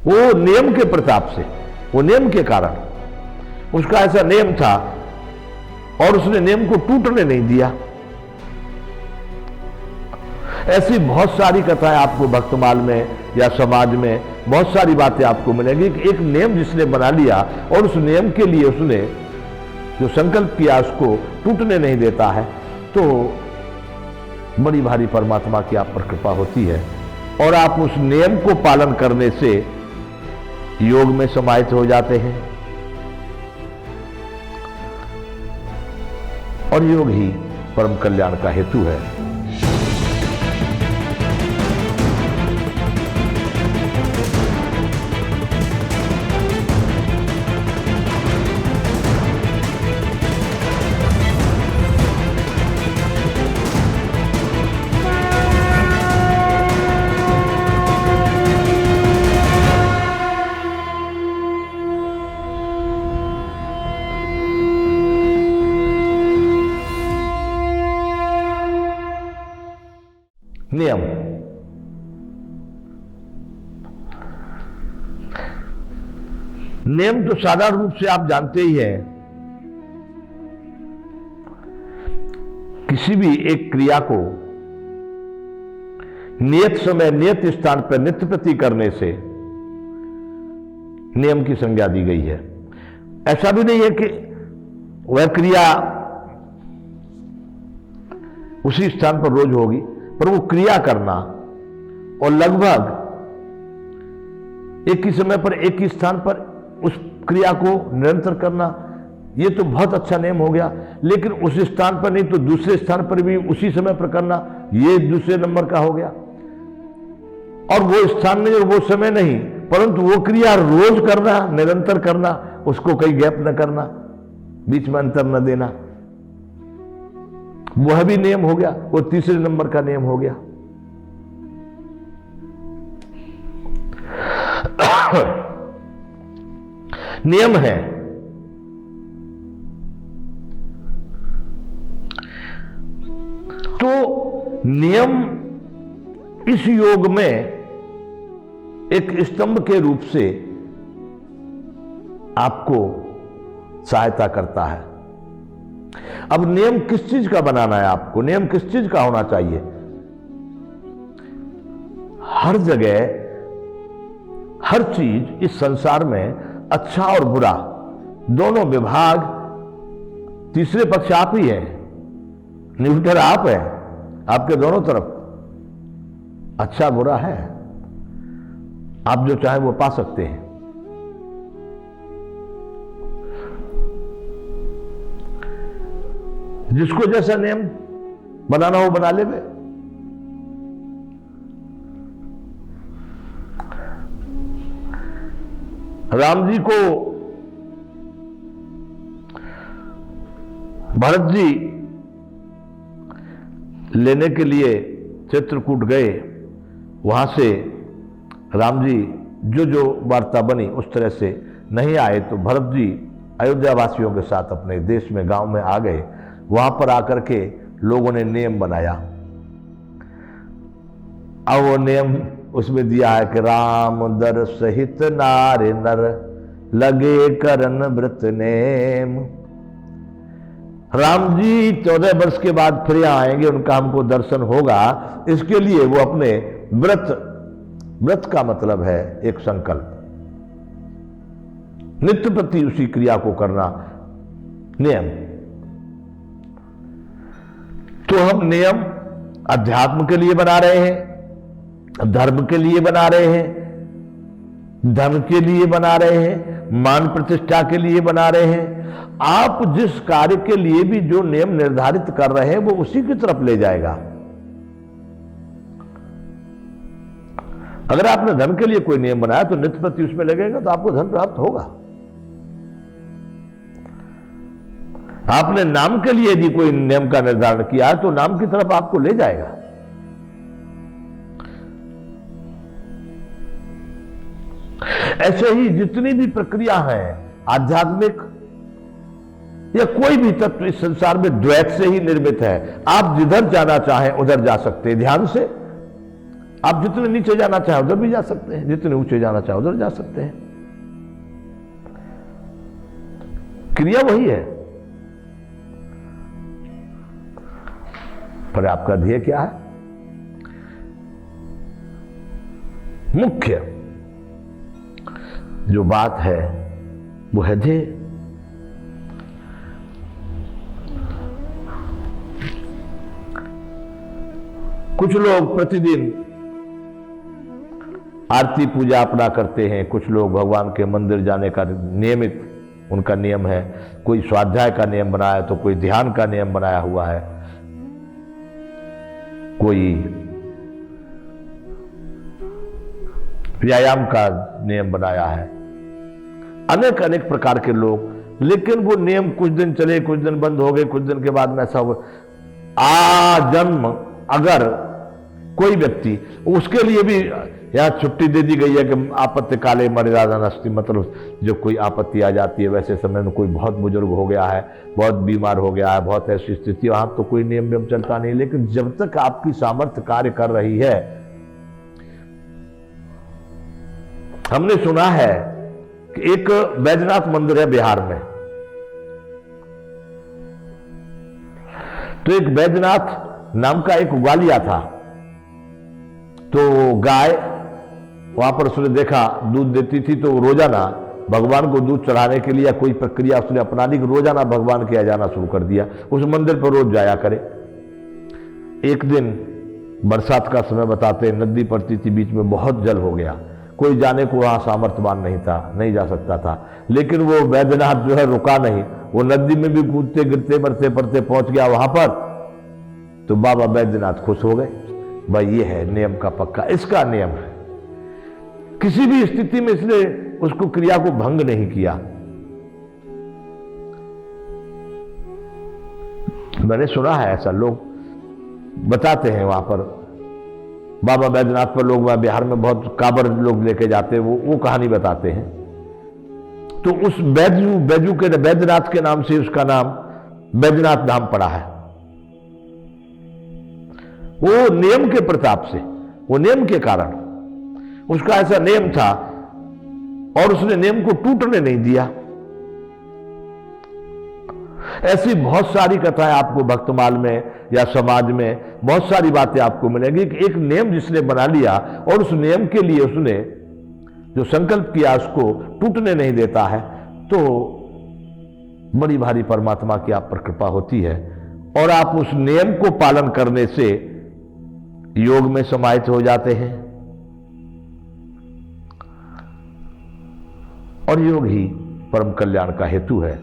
वो नियम के प्रताप से, वो नियम के कारण, उसका ऐसा नियम था और उसने नियम को टूटने नहीं दिया। ऐसी बहुत सारी कथाएं आपको भक्तमाल में या समाज में बहुत सारी बातें आपको मिलेंगी कि एक नियम जिसने बना लिया और उस नियम के लिए उसने जो संकल्प किया उसको टूटने नहीं देता है, तो बड़ी भारी परमात्मा की आप पर कृपा होती है और आप उस नियम को पालन करने से योग में समाहित हो जाते हैं और योग ही परम कल्याण का हेतु है। नियम, नियम तो साधारण रूप से आप जानते ही हैं, किसी भी एक क्रिया को नियत समय नियत स्थान पर नित्य प्रति करने से नियम की संज्ञा दी गई है। ऐसा भी नहीं है कि वह क्रिया उसी स्थान पर रोज होगी, पर वो क्रिया करना और लगभग एक ही समय पर एक ही स्थान पर उस क्रिया को निरंतर करना, ये तो बहुत अच्छा नियम हो गया। लेकिन उस स्थान पर नहीं तो दूसरे स्थान पर भी उसी समय पर करना, ये दूसरे नंबर का हो गया। और वो स्थान नहीं और वो समय नहीं, परंतु वो क्रिया रोज करना, निरंतर करना, उसको कहीं गैप न करना, बीच में अंतर न देना, वह भी नियम हो गया, वो तीसरे नंबर का नियम हो गया। नियम है तो नियम इस योग में एक स्तंभ के रूप से आपको सहायता करता है। अब नियम किस चीज का बनाना है आपको, नियम किस चीज का होना चाहिए? हर जगह हर चीज इस संसार में अच्छा और बुरा दोनों विभाग, तीसरे पक्ष आप ही है, न्यूट्रल आप है, आपके दोनों तरफ अच्छा बुरा है, आप जो चाहे वो पा सकते हैं। जिसको जैसा नियम बनाना हो बना ले वे। राम जी को भरत जी लेने के लिए चित्रकूट गए, वहां से राम जी जो वार्ता बनी उस तरह से नहीं आए, तो भरत जी अयोध्या वासियों के साथ अपने देश में गांव में आ गए। वहां पर आकर के लोगों ने नियम बनाया। अब वो नियम उसमें दिया है कि राम दर सहित नारे नर लगे करन व्रत नेम। राम जी 14 वर्ष के बाद फिर यहां आएंगे, उनका हमको दर्शन होगा, इसके लिए वो अपने व्रत का मतलब है एक संकल्प, नित्य प्रति उसी क्रिया को करना नियम। तो हम नियम अध्यात्म के लिए बना रहे हैं, धर्म के लिए बना रहे हैं, धन के लिए बना रहे हैं, मान प्रतिष्ठा के लिए बना रहे हैं। आप जिस कार्य के लिए भी जो नियम निर्धारित कर रहे हैं वो उसी की तरफ ले जाएगा। अगर आपने धन के लिए कोई नियम बनाया तो नित्य प्रति उसमें लगेगा तो आपको धन प्राप्त होगा। आपने नाम के लिए यदि कोई नियम का निर्धारण किया है तो नाम की तरफ आपको ले जाएगा। ऐसे ही जितनी भी प्रक्रिया है आध्यात्मिक या कोई भी तत्व इस संसार में द्वैत से ही निर्मित है। आप जिधर जाना चाहें उधर जा सकते हैं। ध्यान से आप जितने नीचे जाना चाहे उधर भी जा सकते हैं, जितने ऊंचे जाना चाहे उधर जा सकते हैं। क्रिया वही है, पर आपका ध्येय क्या है? मुख्य जो बात है वो है ध्येय। कुछ लोग प्रतिदिन आरती पूजा अपना करते हैं, कुछ लोग भगवान के मंदिर जाने का नियमित उनका नियम है, कोई स्वाध्याय का नियम बनाया तो कोई ध्यान का नियम बनाया हुआ है, कोई व्यायाम का नियम बनाया है, अनेक अनेक प्रकार के लोग। लेकिन वो नियम कुछ दिन चले, कुछ दिन बंद हो गए, कुछ दिन के बाद में ऐसा हो आजन्म अगर कोई व्यक्ति, उसके लिए भी यहाँ छुट्टी दे दी गई है कि आपत्ति काले मर्यादा नस्ती, मतलब जब कोई आपत्ति आ जाती है, वैसे समय में कोई बहुत बुजुर्ग हो गया है, बहुत बीमार हो गया है, बहुत ऐसी स्थिति, वहां तो कोई नियम चलता नहीं। लेकिन जब तक आपकी सामर्थ्य कार्य कर रही है, हमने सुना है कि एक बैजनाथ मंदिर है बिहार में, तो एक बैजनाथ नाम का एक ग्वालिया था, तो गाय वहां पर उसने देखा दूध देती थी, तो रोजाना भगवान को दूध चढ़ाने के लिए कोई प्रक्रिया उसने अपना ली, रोजाना भगवान के यहाँ जाना शुरू कर दिया, उस मंदिर पर रोज जाया करे। एक दिन बरसात का समय बताते, नदी पड़ती थी, बीच में बहुत जल हो गया, कोई जाने को वहां सामर्थ्यवान नहीं था, नहीं जा सकता था। लेकिन वो वैद्यनाथ जो है रुका नहीं, वो नदी में भी कूदते गिरते मरते पड़ते पहुंच गया वहां पर। तो बाबा वैद्यनाथ खुश हो गए, भाई ये है नियम का पक्का, इसका नियम है, किसी भी स्थिति में इसने उसको क्रिया को भंग नहीं किया। मैंने सुना है ऐसा, लोग बताते हैं वहां पर बाबा बैद्यनाथ पर लोग, वहां बिहार में बहुत काबर लोग लेके जाते हैं, वो कहानी बताते हैं। तो उस बैजू के बैद्यनाथ के नाम से उसका नाम बैद्यनाथ नाम पड़ा है। वो नियम के प्रताप से, वो नियम के कारण, उसका ऐसा नियम था और उसने नियम को टूटने नहीं दिया। ऐसी बहुत सारी कथाएं आपको भक्तमाल में या समाज में बहुत सारी बातें आपको मिलेंगी कि एक नियम जिसने बना लिया और उस नियम के लिए उसने जो संकल्प किया उसको टूटने नहीं देता है, तो बड़ी भारी परमात्मा की आप पर कृपा होती है और आप उस नियम को पालन करने से योग में समाहित हो जाते हैं और योग ही परम कल्याण का हेतु है।